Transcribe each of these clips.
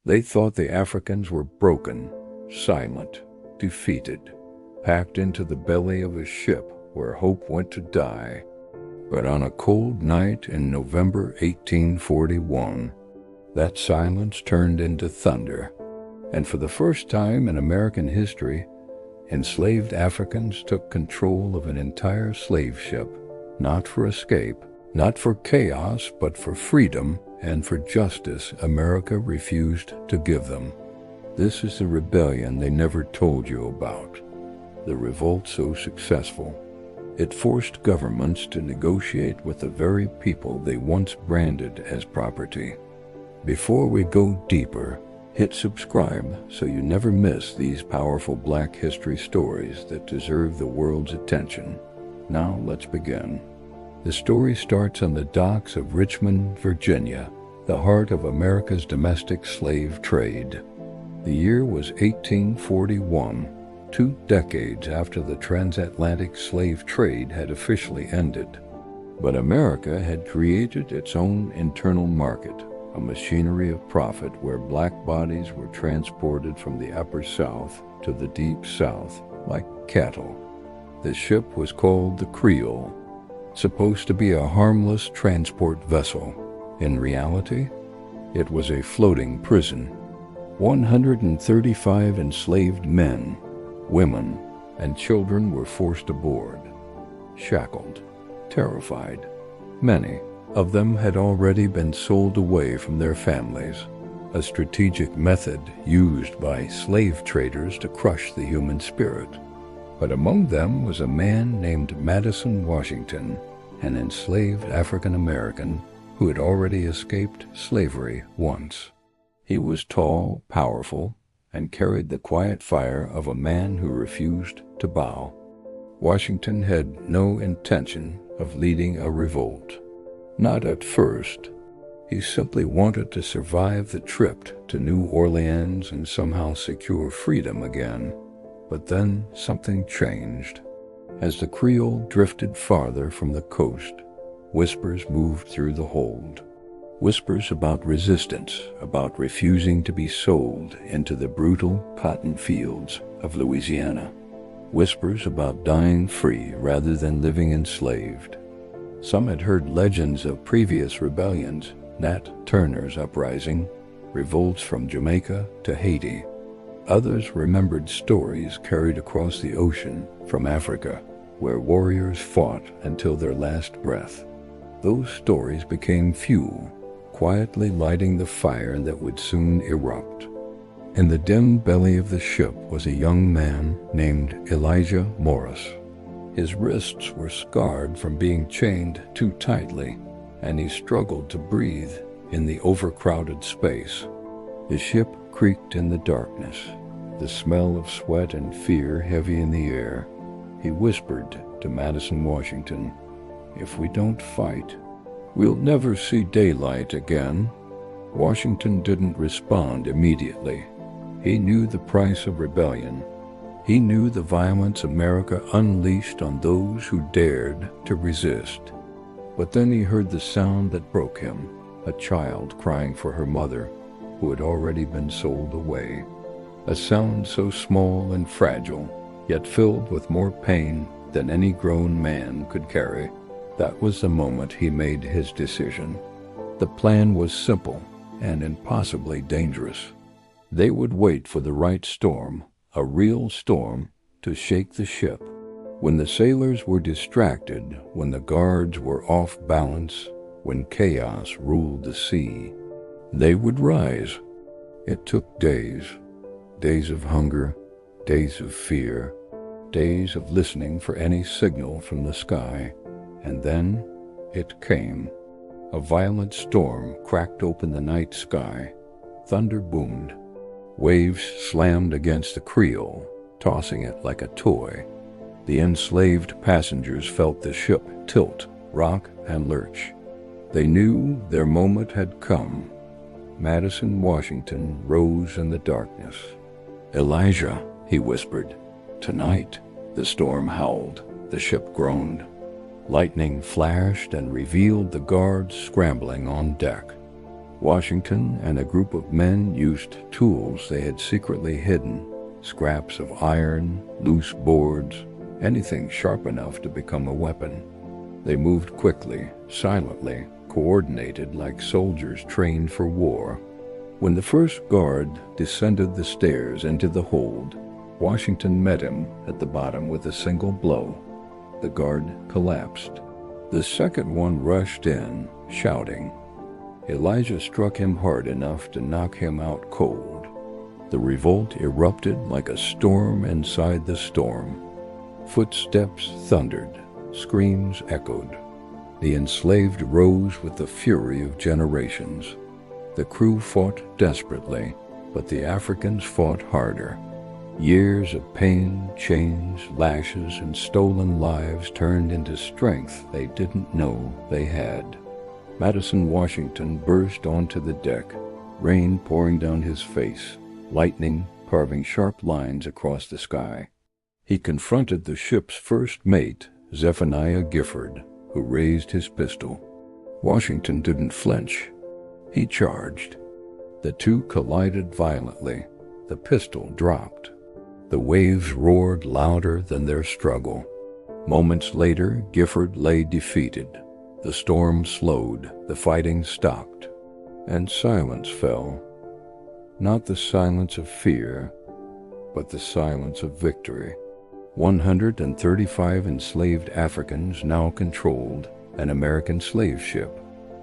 They thought the Africans were broken, silent, defeated, packed into the belly of a ship where hope went to die. But on a cold night in November 1841, that silence turned into thunder, and for the first time in American history, enslaved Africans took control of an entire slave ship, not for escape, not for chaos, but for freedom and for justice America refused to give them. This is the rebellion they never told you about, the revolt so successful. It forced governments to negotiate with the very people they once branded as property. Before we go deeper, hit subscribe so you never miss these powerful Black history stories that deserve the world's attention. Now let's begin. The story starts on the docks of Richmond, Virginia, the heart of America's domestic slave trade. The year was 1841, 2 decades after the transatlantic slave trade had officially ended. But America had created its own internal market, a machinery of profit where black bodies were transported from the upper South to the deep South like cattle. The ship was called the Creole, supposed to be a harmless transport vessel. In reality, it was a floating prison. 135 enslaved men, women, and children were forced aboard, shackled, terrified. Many of them had already been sold away from their families, a strategic method used by slave traders to crush the human spirit. But among them was a man named Madison Washington, an enslaved African American who had already escaped slavery once. He was tall, powerful, and carried the quiet fire of a man who refused to bow. Washington had no intention of leading a revolt. Not at first. He simply wanted to survive the trip to New Orleans and somehow secure freedom again. But then something changed. As the Creole drifted farther from the coast, whispers moved through the hold. Whispers about resistance, about refusing to be sold into the brutal cotton fields of Louisiana. Whispers about dying free rather than living enslaved. Some had heard legends of previous rebellions, Nat Turner's uprising, revolts from Jamaica to Haiti. Others remembered stories carried across the ocean from Africa, where warriors fought until their last breath. Those stories became fuel, quietly lighting the fire that would soon erupt. In the dim belly of the ship was a young man named Elijah Morris. His wrists were scarred from being chained too tightly, and he struggled to breathe in the overcrowded space. The ship creaked in the darkness, the smell of sweat and fear heavy in the air. He whispered to Madison Washington, "If we don't fight, we'll never see daylight again." Washington didn't respond immediately. He knew the price of rebellion. He knew the violence America unleashed on those who dared to resist. But then he heard the sound that broke him, a child crying for her mother, who had already been sold away. A sound so small and fragile, yet filled with more pain than any grown man could carry. That was the moment he made his decision. The plan was simple and impossibly dangerous. They would wait for the right storm, a real storm, to shake the ship. When the sailors were distracted, when the guards were off balance, when chaos ruled the sea, they would rise. It took days, days of hunger, days of fear, days of listening for any signal from the sky. And then it came. A violent storm cracked open the night sky. Thunder boomed. Waves slammed against the Creole, tossing it like a toy. The enslaved passengers felt the ship tilt, rock, and lurch. They knew their moment had come. Madison Washington rose in the darkness. "Elijah," he whispered. "Tonight." The storm howled. The ship groaned. Lightning flashed and revealed the guards scrambling on deck. Washington and a group of men used tools they had secretly hidden, scraps of iron, loose boards, anything sharp enough to become a weapon. They moved quickly, silently, coordinated like soldiers trained for war. When the first guard descended the stairs into the hold, Washington met him at the bottom with a single blow. The guard collapsed. The second one rushed in, shouting. Elijah struck him hard enough to knock him out cold. The revolt erupted like a storm inside the storm. Footsteps thundered, screams echoed. The enslaved rose with the fury of generations. The crew fought desperately, but the Africans fought harder. Years of pain, chains, lashes, and stolen lives turned into strength they didn't know they had. Madison Washington burst onto the deck, rain pouring down his face, lightning carving sharp lines across the sky. He confronted the ship's first mate, Zephaniah Gifford, who raised his pistol. Washington didn't flinch. He charged. The two collided violently. The pistol dropped. The waves roared louder than their struggle. Moments later, Gifford lay defeated. The storm slowed, the fighting stopped, and silence fell. Not the silence of fear, but the silence of victory. 135 enslaved Africans now controlled an American slave ship.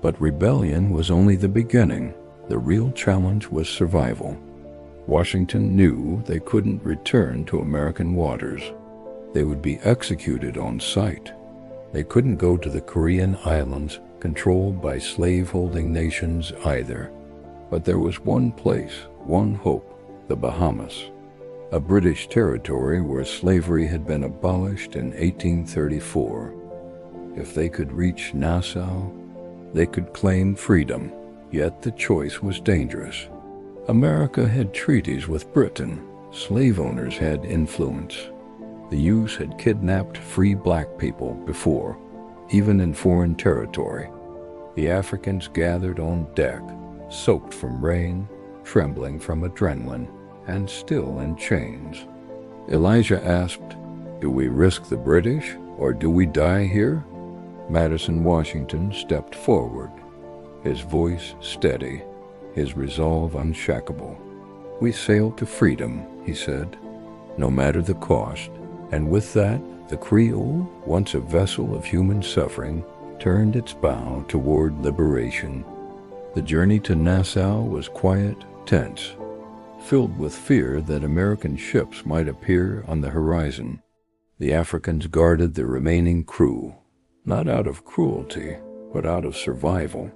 But rebellion was only the beginning. The real challenge was survival. Washington knew they couldn't return to American waters. They would be executed on sight. They couldn't go to the Korean islands controlled by slave-holding nations either. But there was one place, one hope, the Bahamas, a British territory where slavery had been abolished in 1834. If they could reach Nassau, they could claim freedom, yet the choice was dangerous. America had treaties with Britain. Slave owners had influence. The U.S. had kidnapped free black people before, even in foreign territory. The Africans gathered on deck, soaked from rain, trembling from adrenaline, and still in chains. Elijah asked, "Do we risk the British, or do we die here?" Madison Washington stepped forward, his voice steady, his resolve unshakable. "We sail to freedom," he said, "no matter the cost." And with that, the Creole, once a vessel of human suffering, turned its bow toward liberation. The journey to Nassau was quiet, tense, filled with fear that American ships might appear on the horizon. The Africans guarded the remaining crew, not out of cruelty, but out of survival.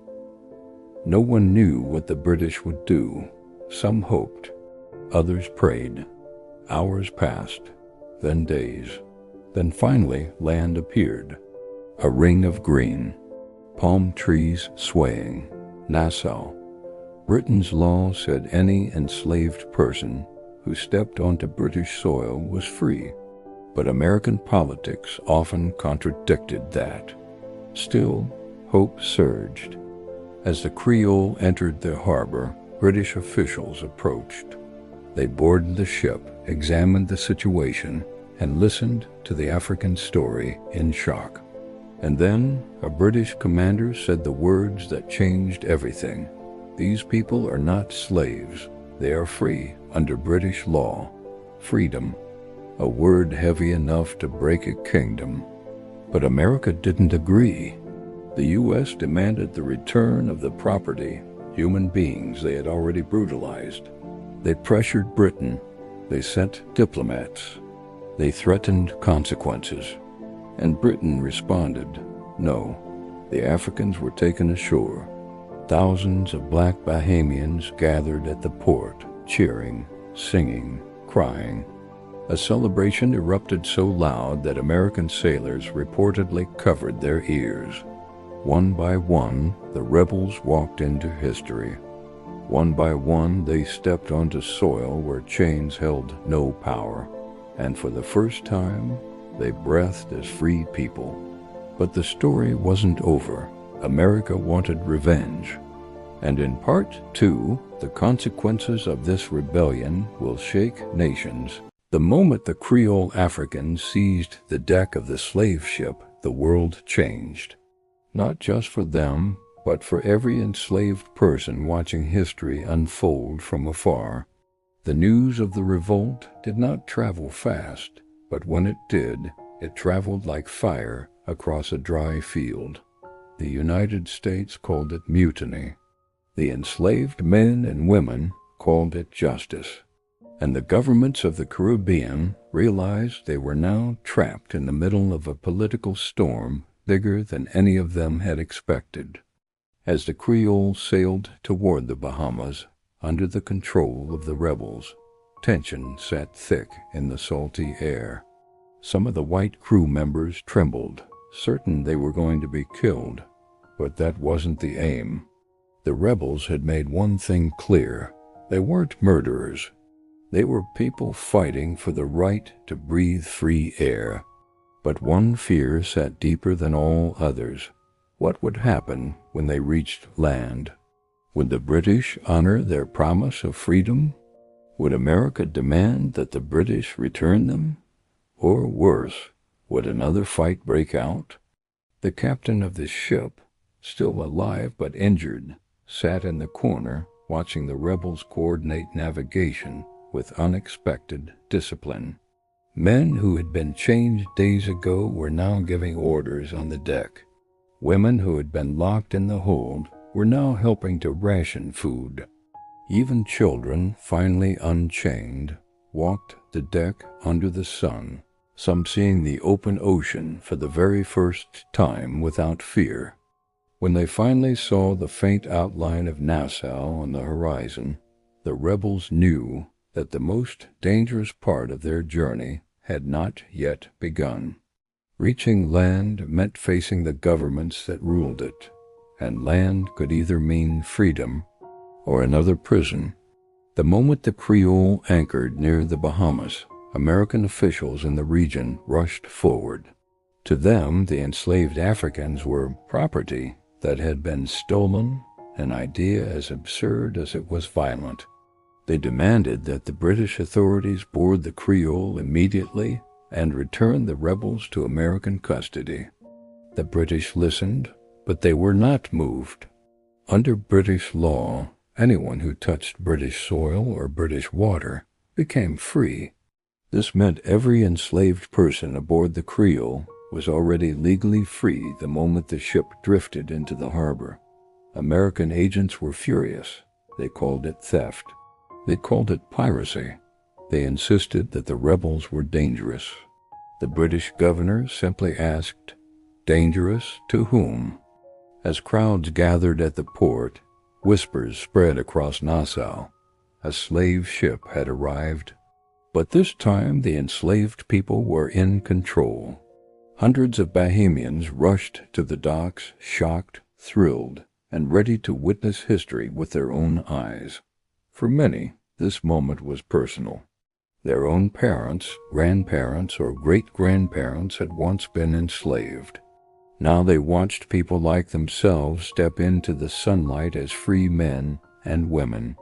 No one knew what the British would do. Some hoped, others prayed. Hours passed, then days. Then finally land appeared. A ring of green, palm trees swaying. Nassau. Britain's law said any enslaved person who stepped onto British soil was free. But American politics often contradicted that. Still, hope surged. As the Creole entered the harbor, British officials approached. They boarded the ship, examined the situation, and listened to the African story in shock. And then a British commander said the words that changed everything. "These people are not slaves. They are free under British law. Freedom, a word heavy enough to break a kingdom." But America didn't agree. The U.S. demanded the return of the property, human beings they had already brutalized. They pressured Britain. They sent diplomats. They threatened consequences. And Britain responded, no. The Africans were taken ashore. Thousands of black Bahamians gathered at the port, cheering, singing, crying. A celebration erupted so loud that American sailors reportedly covered their ears. One by one, the rebels walked into history. One by one, they stepped onto soil where chains held no power. And for the first time, they breathed as free people. But the story wasn't over. America wanted revenge. And in Part 2, the consequences of this rebellion will shake nations. The moment the Creole Africans seized the deck of the slave ship, the world changed. Not just for them, but for every enslaved person watching history unfold from afar. The news of the revolt did not travel fast, but when it did, it traveled like fire across a dry field. The United States called it mutiny. The enslaved men and women called it justice. And the governments of the Caribbean realized they were now trapped in the middle of a political storm bigger than any of them had expected. As the Creoles sailed toward the Bahamas, under the control of the rebels, tension sat thick in the salty air. Some of the white crew members trembled, certain they were going to be killed, but that wasn't the aim. The rebels had made one thing clear: they weren't murderers. They were people fighting for the right to breathe free air. But one fear sat deeper than all others. What would happen when they reached land? Would the British honor their promise of freedom? Would America demand that the British return them? Or worse, would another fight break out? The captain of the ship, still alive but injured, sat in the corner watching the rebels coordinate navigation with unexpected discipline. Men who had been changed days ago were now giving orders on the deck. Women who had been locked in the hold were now helping to ration food. Even children, finally unchained, walked the deck under the sun, some seeing the open ocean for the very first time without fear. When they finally saw the faint outline of Nassau on the horizon, the rebels knew that the most dangerous part of their journey had not yet begun. Reaching land meant facing the governments that ruled it, and land could either mean freedom or another prison. The moment the Creole anchored near the Bahamas, American officials in the region rushed forward. To them, the enslaved Africans were property that had been stolen, an idea as absurd as it was violent. They demanded that the British authorities board the Creole immediately and return the rebels to American custody. The British listened, but they were not moved. Under British law, anyone who touched British soil or British water became free. This meant every enslaved person aboard the Creole was already legally free the moment the ship drifted into the harbor. American agents were furious. They called it theft. They called it piracy. They insisted that the rebels were dangerous. The British governor simply asked, "Dangerous to whom?" As crowds gathered at the port, whispers spread across Nassau. A slave ship had arrived. But this time the enslaved people were in control. Hundreds of Bahamians rushed to the docks, shocked, thrilled, and ready to witness history with their own eyes. For many, this moment was personal. Their own parents, grandparents, or great-grandparents had once been enslaved. Now they watched people like themselves step into the sunlight as free men and women.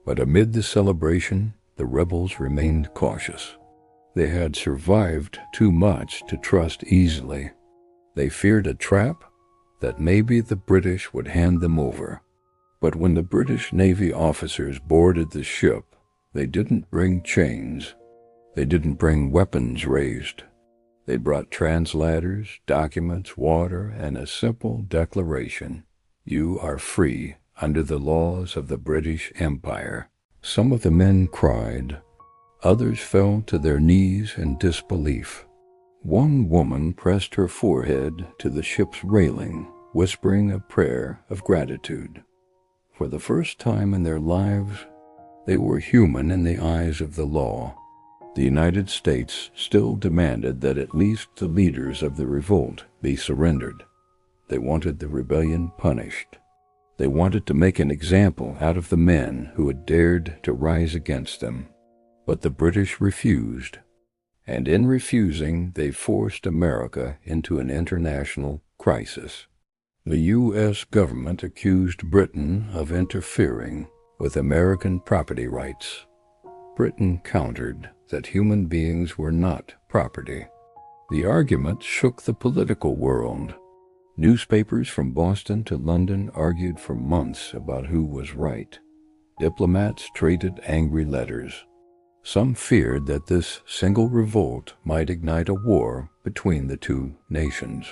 But amid the celebration, the rebels remained cautious. They had survived too much to trust easily. They feared a trap, that maybe the British would hand them over. But when the British Navy officers boarded the ship, they didn't bring chains. They didn't bring weapons raised. They brought translators, documents, water, and a simple declaration: "You are free under the laws of the British Empire." Some of the men cried. Others fell to their knees in disbelief. One woman pressed her forehead to the ship's railing, whispering a prayer of gratitude. For the first time in their lives, they were human in the eyes of the law. The United States still demanded that at least the leaders of the revolt be surrendered. They wanted the rebellion punished. They wanted to make an example out of the men who had dared to rise against them. But the British refused, and in refusing, they forced America into an international crisis. The U.S. government accused Britain of interfering with American property rights. Britain countered that human beings were not property. The argument shook the political world. Newspapers from Boston to London argued for months about who was right. Diplomats traded angry letters. Some feared that this single revolt might ignite a war between the two nations.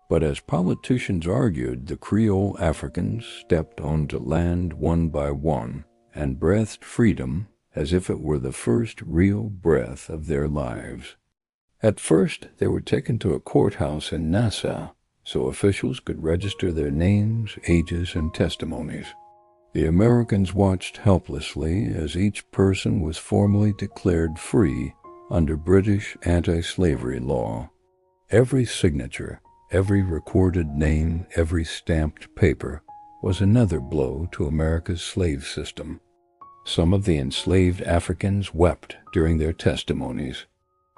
But as politicians argued, the Creole Africans stepped onto land one by one and breathed freedom as if it were the first real breath of their lives. At first, they were taken to a courthouse in Nassau so officials could register their names, ages, and testimonies. The Americans watched helplessly as each person was formally declared free under British anti-slavery law. Every signature, every recorded name, every stamped paper was another blow to America's slave system. Some of the enslaved Africans wept during their testimonies.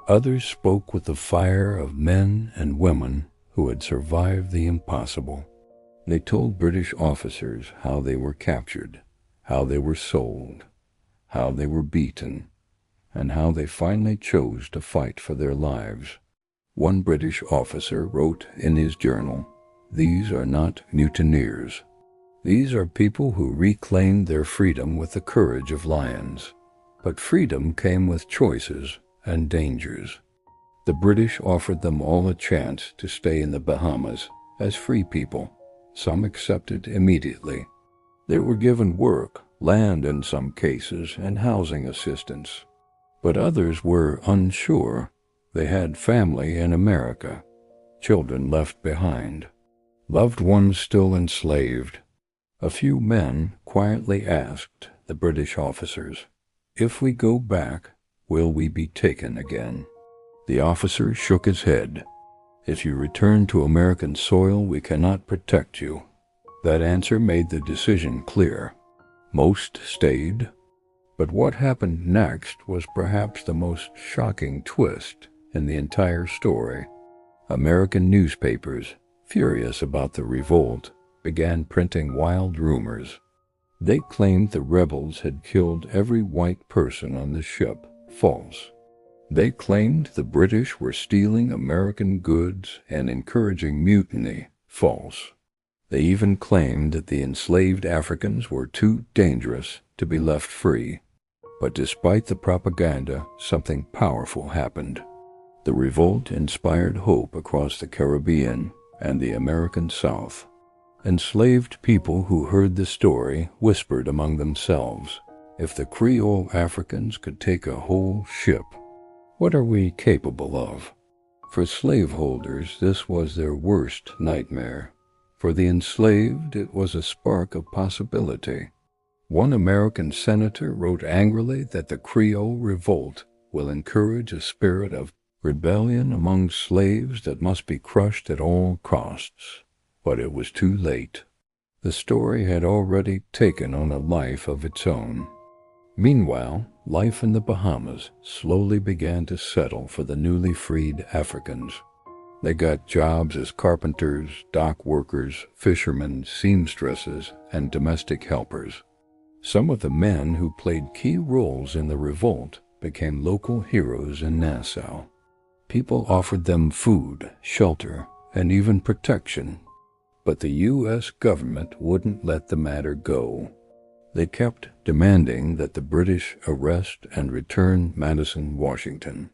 Others spoke with the fire of men and women who had survived the impossible. They told British officers how they were captured, how they were sold, how they were beaten, and how they finally chose to fight for their lives. One British officer wrote in his journal, "These are not mutineers. These are people who reclaimed their freedom with the courage of lions. But freedom came with choices and dangers." The British offered them all a chance to stay in the Bahamas as free people. Some accepted immediately. They were given work, land in some cases, and housing assistance. But others were unsure. They had family in America, children left behind, loved ones still enslaved. A few men quietly asked the British officers, "If we go back, will we be taken again?" The officer shook his head. "If you return to American soil, we cannot protect you." That answer made the decision clear. Most stayed. But what happened next was perhaps the most shocking twist in the entire story. American newspapers, furious about the revolt, began printing wild rumors. They claimed the rebels had killed every white person on the ship. False. They claimed the British were stealing American goods and encouraging mutiny. False. They even claimed that the enslaved Africans were too dangerous to be left free. But despite the propaganda, something powerful happened. The revolt inspired hope across the Caribbean and the American South. Enslaved people who heard the story whispered among themselves, "If the Creole Africans could take a whole ship, what are we capable of?" For slaveholders, this was their worst nightmare. For the enslaved, it was a spark of possibility. One American senator wrote angrily that the Creole revolt will encourage a spirit of rebellion among slaves that must be crushed at all costs. But it was too late. The story had already taken on a life of its own. Meanwhile, life in the Bahamas slowly began to settle for the newly freed Africans. They got jobs as carpenters, dock workers, fishermen, seamstresses, and domestic helpers. Some of the men who played key roles in the revolt became local heroes in Nassau. People offered them food, shelter, and even protection. But the U.S. government wouldn't let the matter go. They kept demanding that the British arrest and return Madison Washington,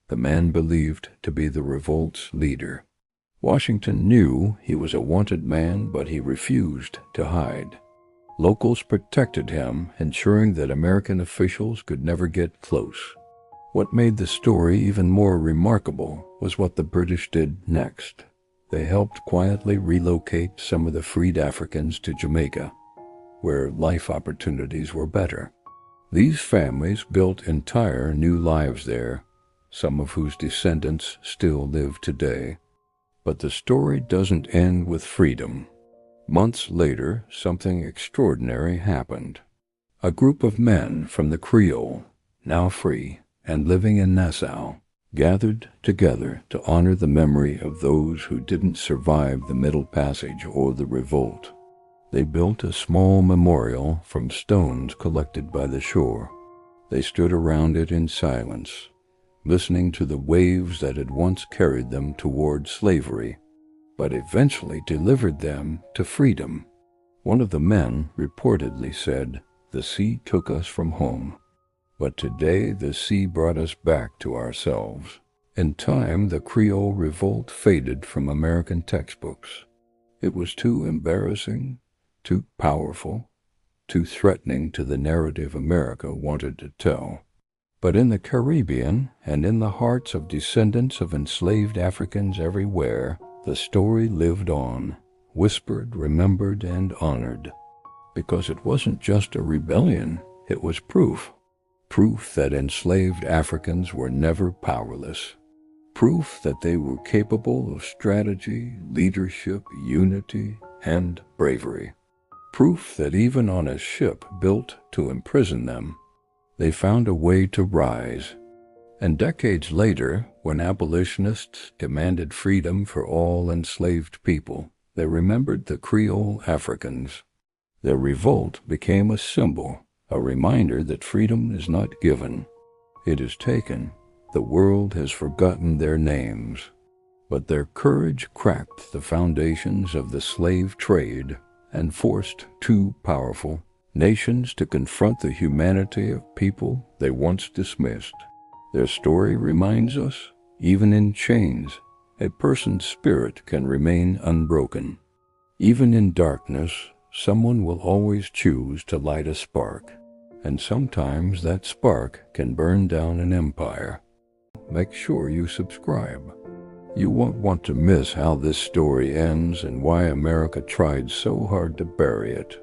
the man believed to be the revolt's leader. Washington knew he was a wanted man, but he refused to hide. Locals protected him, ensuring that American officials could never get close. What made the story even more remarkable was what the British did next. They helped quietly relocate some of the freed Africans to Jamaica, where life opportunities were better. These families built entire new lives there, some of whose descendants still live today. But the story doesn't end with freedom. Months later, something extraordinary happened. A group of men from the Creole, now free and living in Nassau, gathered together to honor the memory of those who didn't survive the Middle Passage or the revolt. They built a small memorial from stones collected by the shore. They stood around it in silence, listening to the waves that had once carried them toward slavery, but eventually delivered them to freedom. One of the men reportedly said, "The sea took us from home, but today the sea brought us back to ourselves." In time, the Creole revolt faded from American textbooks. It was too embarrassing, too powerful, too threatening to the narrative America wanted to tell. But in the Caribbean and in the hearts of descendants of enslaved Africans everywhere, the story lived on, whispered, remembered, and honored. Because it wasn't just a rebellion, it was proof. Proof that enslaved Africans were never powerless. Proof that they were capable of strategy, leadership, unity, and bravery. Proof that even on a ship built to imprison them, they found a way to rise. And decades later, when abolitionists demanded freedom for all enslaved people, they remembered the Creole Africans. Their revolt became a symbol, a reminder that freedom is not given. It is taken. The world has forgotten their names. But their courage cracked the foundations of the slave trade and forced two powerful nations to confront the humanity of people they once dismissed. Their story reminds us, even in chains, a person's spirit can remain unbroken. Even in darkness, someone will always choose to light a spark, and sometimes that spark can burn down an empire. Make sure you subscribe. You won't want to miss how this story ends and why America tried so hard to bury it.